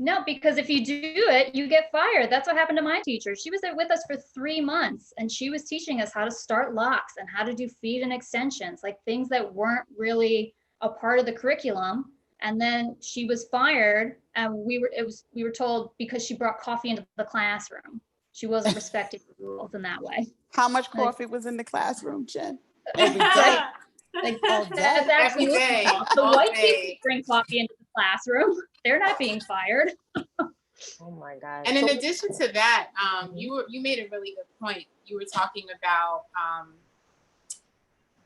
No, because if you do it, you get fired. That's what happened to my teacher. She was there with us for 3 months, and she was teaching us how to start locks and how to do feed and extensions, like things that weren't really a part of the curriculum. And then she was fired, and we were told because she brought coffee into the classroom. She wasn't respecting the rules in that way. How much coffee was in the classroom, Jen? Every day. Like, all day. That's actually Every day. the All white day. people bring coffee into the classroom. They're not being fired. Oh my God. And in addition to that, you made a really good point. You were talking about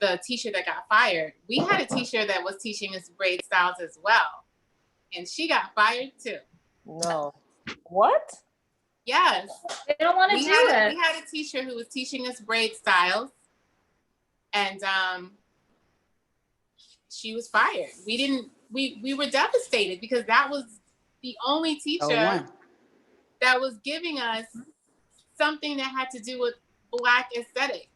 the teacher that got fired. We had a teacher that was teaching us braid styles as well, and she got fired too. No. What? Yes. They don't want to do it. We had a teacher who was teaching us braid styles, and she was fired. We were devastated because that was the only teacher that was giving us something that had to do with Black aesthetic.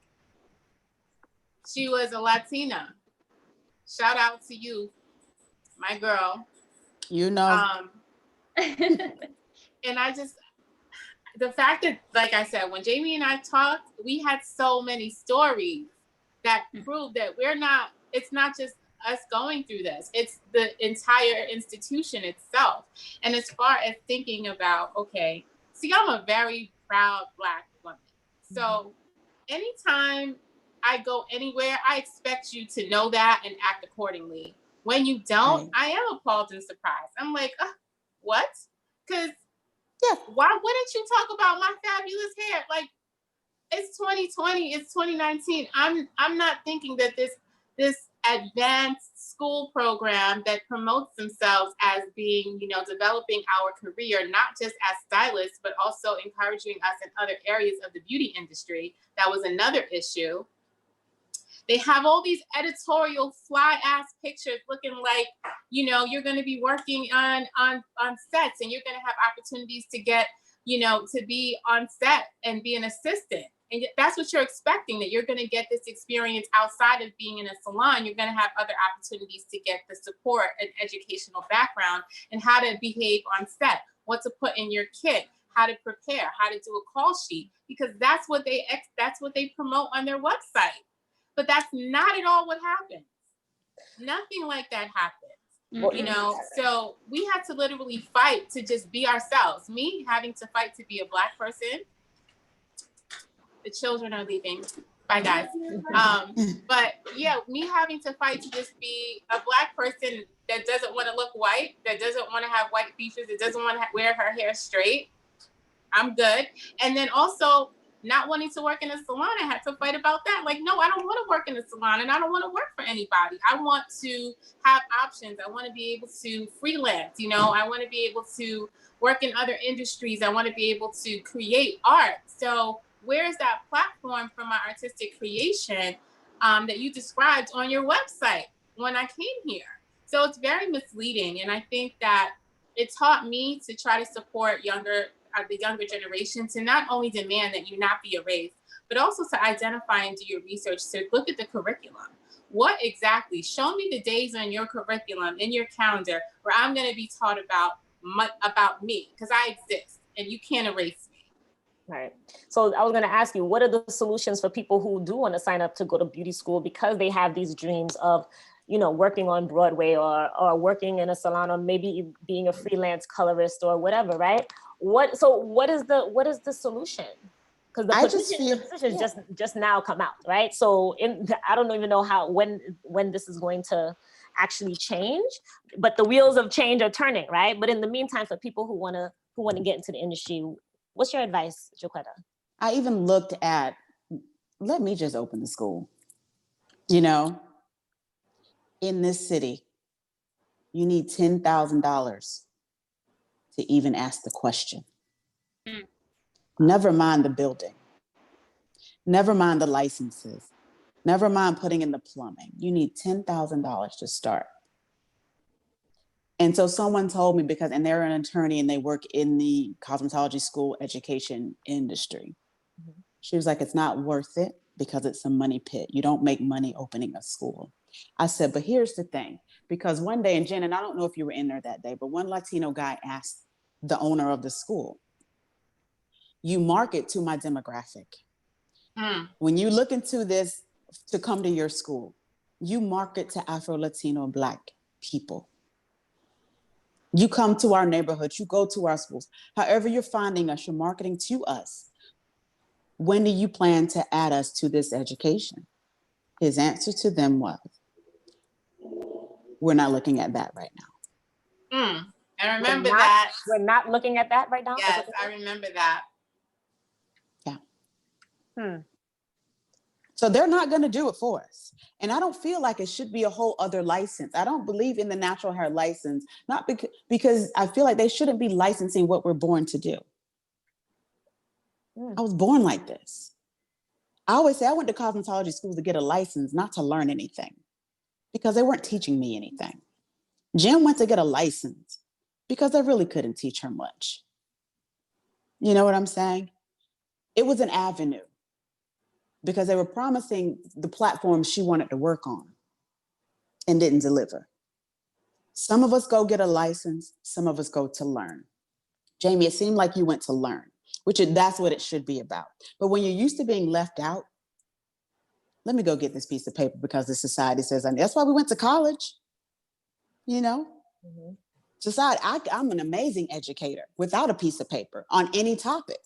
She was a Latina. Shout out to you, my girl. You know. And the fact that, like I said, when Jamie and I talked, we had so many stories that prove that it's not just us going through this, it's the entire institution itself. And as far as thinking about, okay, see, I'm a very proud Black woman. So anytime I go anywhere, I expect you to know that and act accordingly. When you don't, I am appalled and surprised. I'm like, what? Because why wouldn't you talk about my fabulous hair? Like, it's 2020, it's 2019. I'm not thinking that this advanced school program that promotes themselves as being, you know, developing our career, not just as stylists, but also encouraging us in other areas of the beauty industry. That was another issue. They have all these editorial fly ass pictures looking like, you know, you're going to be working on sets, and you're going to have opportunities to get, you know, to be on set and be an assistant. And that's what you're expecting, that you're going to get this experience outside of being in a salon. You're going to have other opportunities to get the support and educational background and how to behave on set, what to put in your kit, how to prepare, how to do a call sheet, because that's what they promote on their website. But that's not at all what happens. Nothing like that happens. You know, so we had to literally fight to just be ourselves. Me having to fight to be a Black person. The children are leaving. Bye, guys. But yeah, me having to fight to just be a Black person that doesn't want to look white, that doesn't want to have white features, that doesn't want to wear her hair straight, I'm good. And then also not wanting to work in a salon, I had to fight about that. Like, no, I don't want to work in a salon and I don't want to work for anybody. I want to have options. I want to be able to freelance, you know, I want to be able to work in other industries. I want to be able to create art. So where's that platform for my artistic creation that you described on your website when I came here? So it's very misleading. And I think that it taught me to try to support the younger generation to not only demand that you not be erased, but also to identify and do your research, to look at the curriculum. What exactly? Show me the days on your curriculum, in your calendar, where I'm going to be taught about me, because I exist and you can't erase me. Right. So I was going to ask you, what are the solutions for people who do want to sign up to go to beauty school because they have these dreams of, you know, working on Broadway or working in a salon, or maybe being a freelance colorist or whatever, right? What is the solution? Because the petition just now come out, right? So I don't even know when this is going to actually change, but the wheels of change are turning, right? But in the meantime, for people who want to get into the industry, what's your advice, Jacquetta? I even looked at, let me just open the school. You know, in this city, you need $10,000 to even ask the question. Never mind the building. Never mind the licenses. Never mind putting in the plumbing. You need $10,000 to start. And so someone told me, and they're an attorney and they work in the cosmetology school education industry. Mm-hmm. She was like, it's not worth it because it's a money pit. You don't make money opening a school. I said, but here's the thing, because one day, and Jen, and I don't know if you were in there that day, but one Latino guy asked the owner of the school, you market to my demographic. When you look into this to come to your school, you market to Afro-Latino Black people. You come to our neighborhoods, you go to our schools. However you're finding us, you're marketing to us. When do you plan to add us to this education? His answer to them was, we're not looking at that right now. I remember that. We're not looking at that right now? Yes, I remember that. Yeah. So they're not going to do it for us. And I don't feel like it should be a whole other license. I don't believe in the natural hair license, not because I feel like they shouldn't be licensing what we're born to do. I was born like this. I always say I went to cosmetology school to get a license, not to learn anything, because they weren't teaching me anything. Jen went to get a license because they really couldn't teach her much. You know what I'm saying? It was an avenue because they were promising the platform she wanted to work on and didn't deliver. Some of us go get a license, some of us go to learn. Jamie, it seemed like you went to learn, that's what it should be about. But when you're used to being left out, let me go get this piece of paper because the society says, and that's why we went to college, you know? Mm-hmm. Society, I'm an amazing educator without a piece of paper on any topic.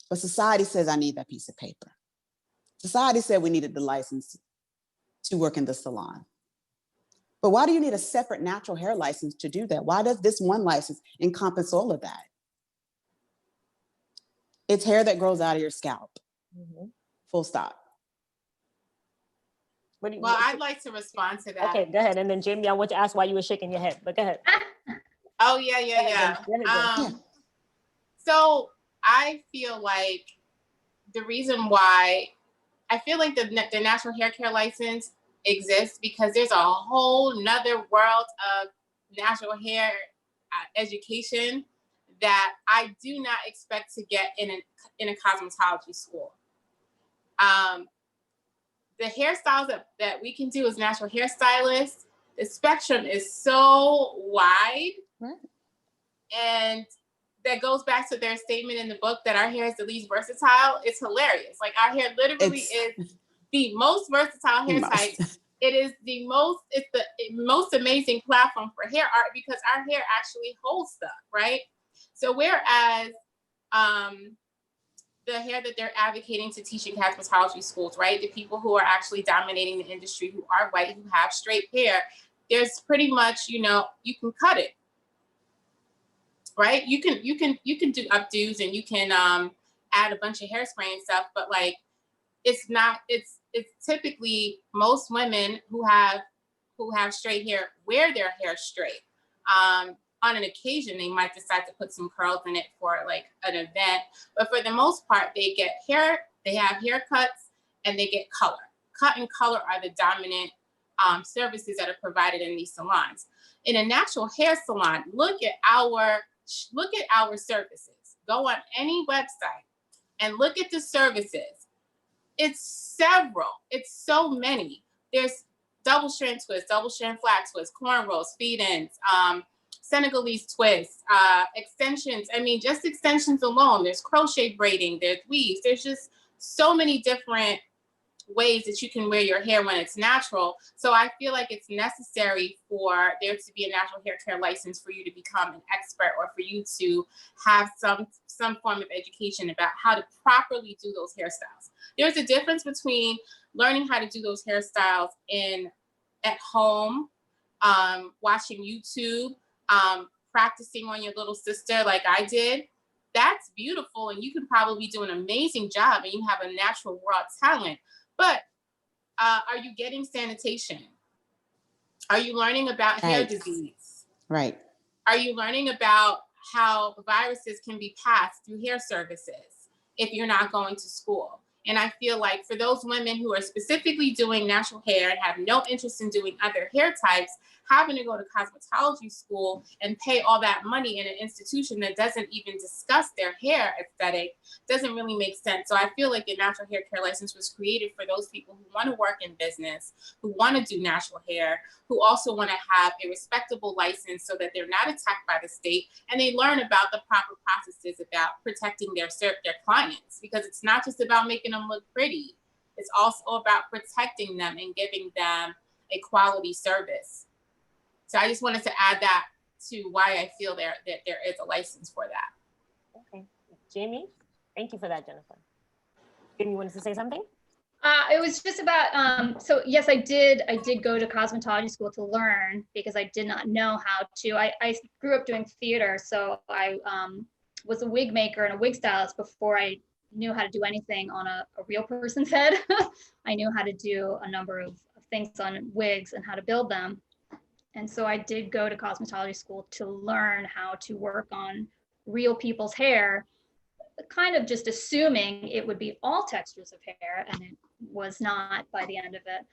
But society says I need that piece of paper. Society said we needed the license to work in the salon. But why do you need a separate natural hair license to do that? Why does this one license encompass all of that? It's hair that grows out of your scalp. Mm-hmm. Full stop. I'd like to respond to that. Okay, go ahead. And then Jamie, I want to ask why you were shaking your head, but go ahead. Oh, yeah. So I feel like the reason why I feel like the natural hair care license exists because there's a whole nother world of natural hair education that I do not expect to get in a cosmetology school. The hairstyles that we can do as natural hairstylists, the spectrum is so wide. Right. And that goes back to their statement in the book that our hair is the least versatile. It's hilarious. Like our hair literally is the most versatile hair type. It is the most amazing platform for hair art because our hair actually holds stuff, right? So whereas the hair that they're advocating to teach in cosmetology schools, right? The people who are actually dominating the industry, who are white, who have straight hair, there's pretty much, you know, you can cut it, right? You can do updos and you can add a bunch of hairspray and stuff, but like it's typically most women who have straight hair wear their hair straight. On an occasion, they might decide to put some curls in it for like an event, but for the most part, they get hair, they have haircuts, and they get color. Cut and color are the dominant services that are provided in these salons. In a natural hair salon, look at our services. Go on any website and look at the services. It's several. It's so many. There's double strand twists, double strand flat twists, cornrows, feed-ins, Senegalese twists, extensions. I mean, just extensions alone. There's crochet braiding, there's weaves. There's just so many different ways that you can wear your hair when it's natural. So I feel like it's necessary for there to be a natural hair care license for you to become an expert, or for you to have some form of education about how to properly do those hairstyles. There's a difference between learning how to do those hairstyles at home, watching YouTube, practicing on your little sister like I did. That's beautiful, and you can probably do an amazing job, and you have a natural raw talent. But are you getting sanitation? Are you learning about hair disease? Right. Are you learning about how viruses can be passed through hair services if you're not going to school? And I feel like for those women who are specifically doing natural hair and have no interest in doing other hair types, having to go to cosmetology school and pay all that money in an institution that doesn't even discuss their hair aesthetic doesn't really make sense. So I feel like a natural hair care license was created for those people who want to work in business, who want to do natural hair, who also want to have a respectable license so that they're not attacked by the state, and they learn about the proper processes about protecting their clients, because it's not just about making them look pretty. It's also about protecting them and giving them a quality service. So I just wanted to add that to why I feel that there is a license for that. Okay, Jamie, thank you for that, Jennifer. Jamie, wanted to say something? It was just about, so yes, I did go to cosmetology school to learn, because I did not know how to. I grew up doing theater, so I was a wig maker and a wig stylist before I knew how to do anything on a real person's head. I knew how to do a number of things on wigs and how to build them. And so I did go to cosmetology school to learn how to work on real people's hair, kind of just assuming it would be all textures of hair, and it was not by the end of it.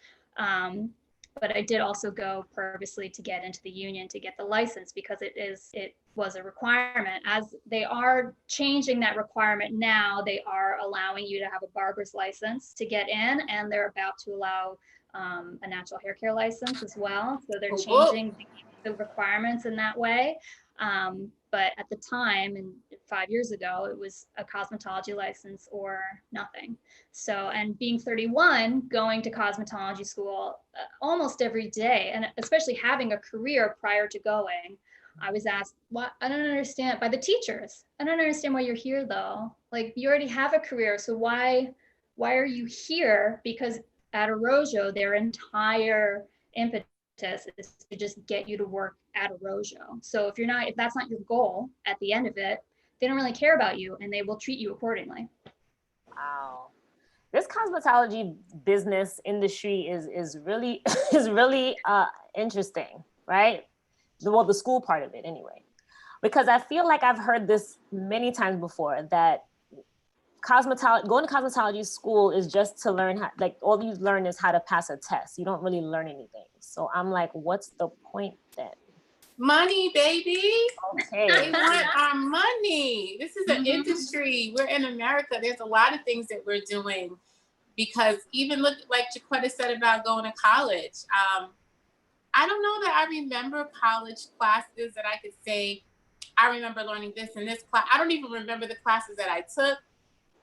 But I did also go purposely to get into the union to get the license, because it was a requirement. As they are changing that requirement now, they are allowing you to have a barber's license to get in, and they're about to allow a natural hair care license as well. So they're changing the requirements in that way. But at the time, and 5 years ago, it was a cosmetology license or nothing. So, and being 31, going to cosmetology school almost every day, and especially having a career prior to going, I was asked, "What? I don't understand," by the teachers. "I don't understand why you're here though. Like, you already have a career, so why are you here?" Because at Arrojo, their entire impetus is to just get you to work at Arrojo. So if that's not your goal at the end of it, they don't really care about you, and they will treat you accordingly. Wow. This cosmetology business industry is really is really interesting, right? The school part of it anyway, because I feel like I've heard this many times before, that going to cosmetology school is just to learn how, like, all you learn is how to pass a test. You don't really learn anything. So I'm like, what's the point then? Money, baby. Okay. They want our money. This is an industry. We're in America. There's a lot of things that we're doing, because even look, like Jacquetta said about going to college. I don't know that I remember college classes that I could say, I remember learning this and this class. I don't even remember the classes that I took.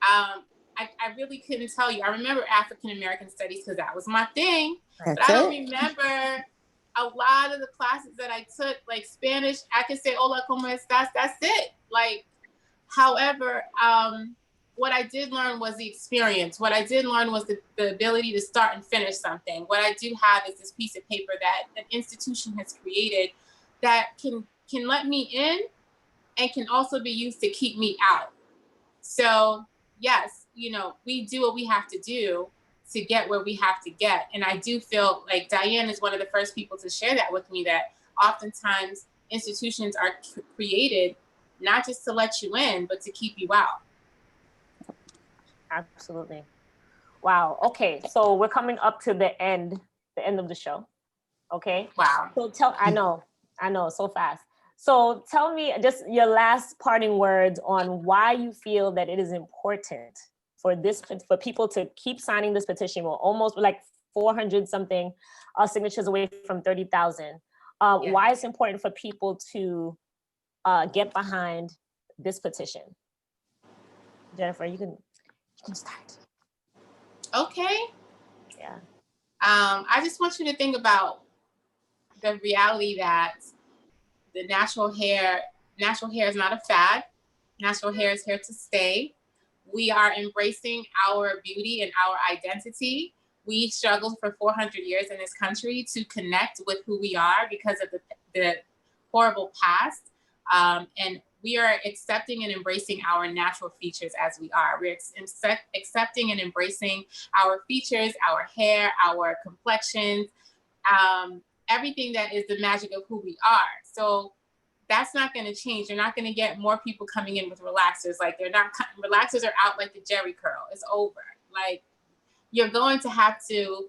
I really couldn't tell you. I remember African American studies because that was my thing. But I don't remember a lot of the classes that I took, like Spanish. I could say "Hola, cómo estás?" That's it. Like, however, what I did learn was the experience. What I did learn was the ability to start and finish something. What I do have is this piece of paper that an institution has created that can let me in and can also be used to keep me out. So yes, you know, we do what we have to do to get where we have to get. And I do feel like Diane is one of the first people to share that with me, that oftentimes institutions are created not just to let you in, but to keep you out. Absolutely. Wow. Okay. So we're coming up to the end of the show. Okay. Wow. So I know, so fast. So tell me just your last parting words on why you feel that it is important for people to keep signing this petition. We're almost like 400 something signatures away from 30,000. Why it's important for people to get behind this petition. Jennifer, you can start. Okay. Yeah. I just want you to think about the reality that the natural hair is not a fad. Natural hair is here to stay. We are embracing our beauty and our identity. We struggled for 400 years in this country to connect with who we are because of the horrible past. And we are accepting and embracing our natural features as we are. We're accepting and embracing our features, our hair, our complexions, everything that is the magic of who we are. So that's not going to change. You're not going to get more people coming in with relaxers. Like relaxers are out like the Jerry curl. It's over. Like you're going to have to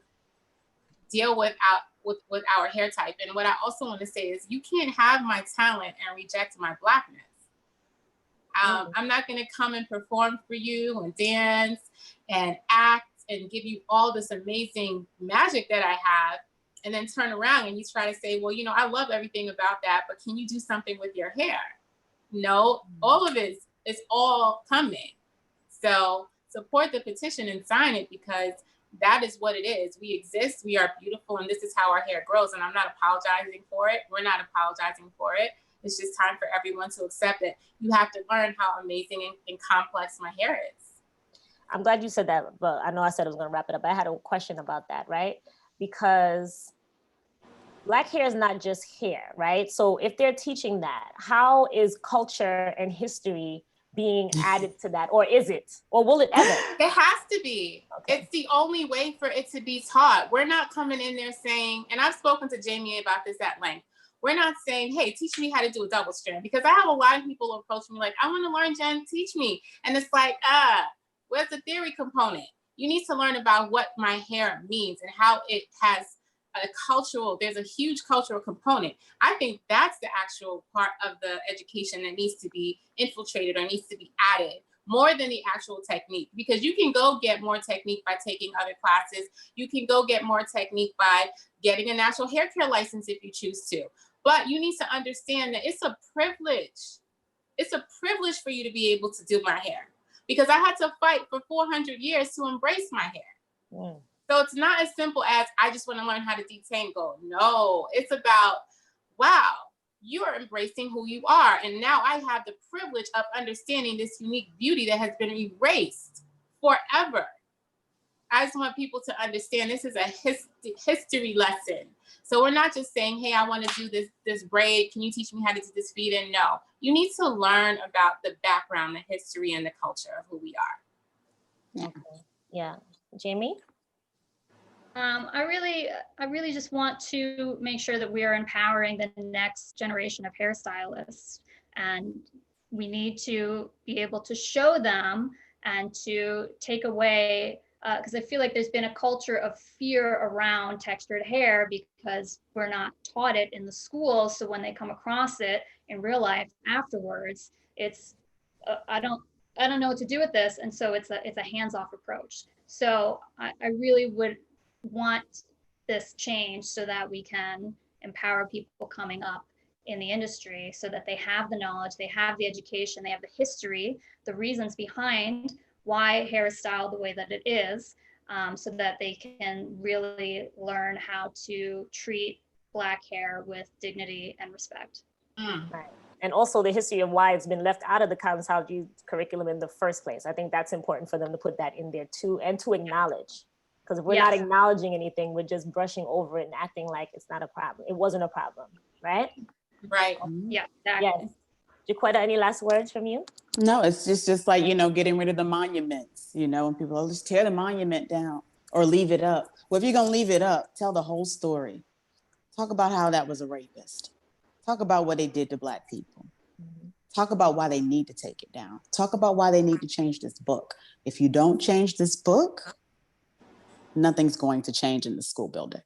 deal with our hair type. And what I also want to say is you can't have my talent and reject my Blackness. I'm not going to come and perform for you and dance and act and give you all this amazing magic that I have, and then turn around and you try to say, well, you know, I love everything about that, but can you do something with your hair? No, all of it is all coming. So support the petition and sign it, because that is what it is. We exist, we are beautiful, and this is how our hair grows. And I'm not apologizing for it. We're not apologizing for it. It's just time for everyone to accept that you have to learn how amazing and complex my hair is. I'm glad you said that, but I know I said I was going to wrap it up. I had a question about that, right? Because Black hair is not just hair, right? So if they're teaching that, how is culture and history being added to that? Or is it? Or will it ever? It has to be. Okay. It's the only way for it to be taught. We're not coming in there saying, and I've spoken to Jamie about this at length, we're not saying, hey, teach me how to do a double strand, because I have a lot of people approach me like, I want to learn, Jen, teach me. And it's like, where's the theory component? You need to learn about what my hair means and how it has there's a huge cultural component. I think that's the actual part of the education that needs to be infiltrated or needs to be added, more than the actual technique, because you can go get more technique by taking other classes. You can go get more technique by getting a natural hair care license if you choose to. But you need to understand that it's a privilege. It's a privilege for you to be able to do my hair, because I had to fight for 400 years to embrace my hair. Mm. So it's not as simple as I just want to learn how to detangle. No, it's about, wow, you are embracing who you are. And now I have the privilege of understanding this unique beauty that has been erased forever. I just want people to understand this is a history lesson. So we're not just saying, hey, I want to do this braid. Can you teach me how to do this feed in? No, you need to learn about the background, the history, and the culture of who we are. Okay. Yeah. Jamie? I really just want to make sure that we are empowering the next generation of hairstylists, and we need to be able to show them and to take away, because I feel like there's been a culture of fear around textured hair because we're not taught it in the schools. So when they come across it in real life afterwards, it's I don't know what to do with this, and so it's a hands-off approach. So I really would want this change so that we can empower people coming up in the industry, so that they have the knowledge, they have the education, they have the history, the reasons behind why hair is styled the way that it is, so that they can really learn how to treat Black hair with dignity and respect. Right. And also the history of why it's been left out of the cosmetology curriculum in the first place. I think that's important for them to put that in there too, and to acknowledge. Because if we're not acknowledging anything, we're just brushing over it and acting like it's not a problem. It wasn't a problem, right? Right. Yeah, exactly. Yes. Jacquetta, any last words from you? No, it's just like, getting rid of the monuments, and people, just tear the monument down or leave it up. Well, if you're going to leave it up, tell the whole story. Talk about how that was a rapist. Talk about what they did to Black people. Talk about why they need to take it down. Talk about why they need to change this book. If you don't change this book, nothing's going to change in the school building.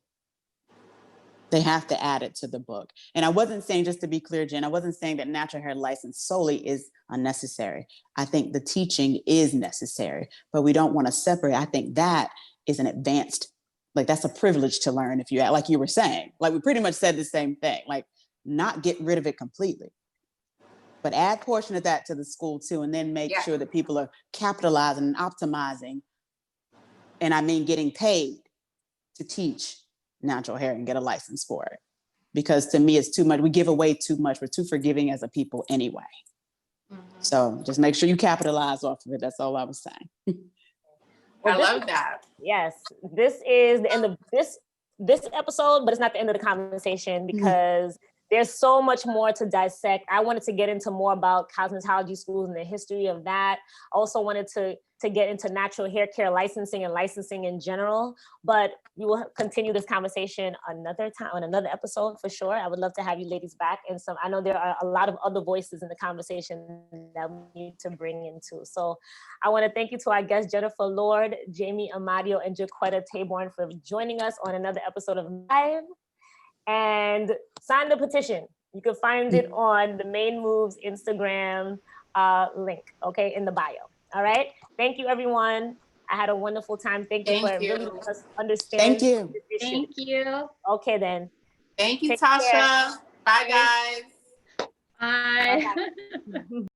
They have to add it to the book. And I wasn't saying, just to be clear, Jen, I wasn't saying that natural hair license solely is unnecessary. I think the teaching is necessary, but we don't want to separate. I think that is an advanced, like that's a privilege to learn if you, like you were saying, like we pretty much said the same thing, like not get rid of it completely, but add portion of that to the school too, and then make sure that people are capitalizing and optimizing. And I mean, getting paid to teach natural hair and get a license for it. Because to me, it's too much. We give away too much. We're too forgiving as a people anyway. So just make sure you capitalize off of it. That's all I was saying. I love that. Yes, this is the end of this episode, but it's not the end of the conversation because there's so much more to dissect. I wanted to get into more about cosmetology schools and the history of that. I also wanted to get into natural hair care licensing and licensing in general, but we will continue this conversation another time on another episode for sure. I would love to have you ladies back. And I know there are a lot of other voices in the conversation that we need to bring into. So I want to thank you to our guests, Jennifer Lord, Jamie Amadio, and Jacquetta Taybourne for joining us on another episode of Live. And sign the petition. You can find it on the Main Moves Instagram link, okay, in the bio. All right. Thank you, everyone. I had a wonderful time. Thank you for really letting us understand. Thank you. This issue. Thank you. Okay, then. Thank you, Take Tasha. care. Bye, guys. Bye. Bye-bye.